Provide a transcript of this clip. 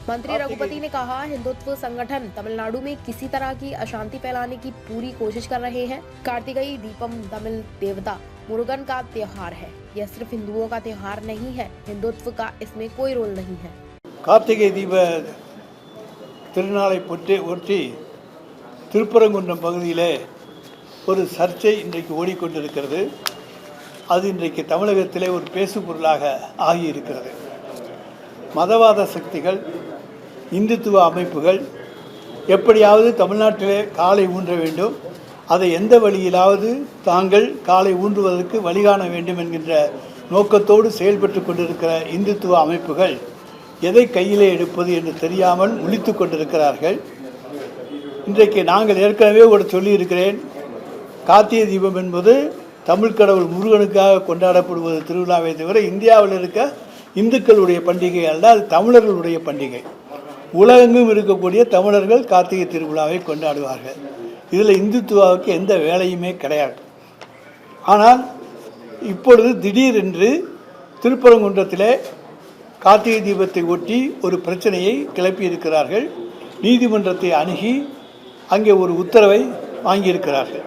मंत्री रघुपति ने कहा, हिंदुत्व संगठन तमिलनाडु में किसी तरह की अशांति फैलाने की पूरी कोशिश कर रहे हैं। कार्तिकई दीपम तमिल देवता मुरुगन का त्योहार है। यह सिर्फ हिंदुओं का त्योहार नहीं है, हिंदुत्व का इसमें कोई रोल नहीं है। कार्तिकை தீப திருநாளை ஒட்டி திருப்பரங்குன்றம் பகுதியிலே ஒரு சர்ச்சை இன்றைக்கு ஓடிக்கொண்டிருக்கிறது. அது இன்றைக்கு தமிழகத்திலே ஒரு பேசு பொருளாக ஆகியிருக்கிறது. மதவாத சக்திகள், இந்துத்துவ அமைப்புகள் எப்படியாவது தமிழ்நாட்டிலே காலை ஊன்ற வேண்டும், அதை எந்த வழியிலாவது தாங்கள் காலை ஊன்றுவதற்கு வழிகாண வேண்டும் என்கின்ற நோக்கத்தோடு செயல்பட்டு கொண்டிருக்கிற இந்துத்துவ அமைப்புகள் எதை கையிலே எடுப்பது என்று தெரியாமல் முழித்து கொண்டிருக்கிறார்கள். இன்றைக்கு நாங்கள் ஏற்கனவே ஒரு சொல்லியிருக்கிறேன், கார்த்திகை தீபம் என்பது தமிழ் கடவுள் முருகனுக்காக கொண்டாடப்படுவது திருவிழாவை தவிர இந்தியாவில் இருக்க இந்துக்களுடைய பண்டிகை அல்ல, அது தமிழர்களுடைய பண்டிகை. உலகெங்கும் இருக்கக்கூடிய தமிழர்கள் கார்த்திகை திருவிழாவை கொண்டாடுவார்கள். இதில் இந்துத்துவாவுக்கு எந்த வேலையுமே கிடையாது. ஆனால் இப்பொழுது திடீரென்று திருப்பரங்குன்றத்திலே கார்த்திகை தீபத்தை ஒட்டி ஒரு பிரச்சனையை கிளப்பியிருக்கிறார்கள். நீதிமன்றத்தை அணுகி அங்கே ஒரு உத்தரவை வாங்கியிருக்கிறார்கள்.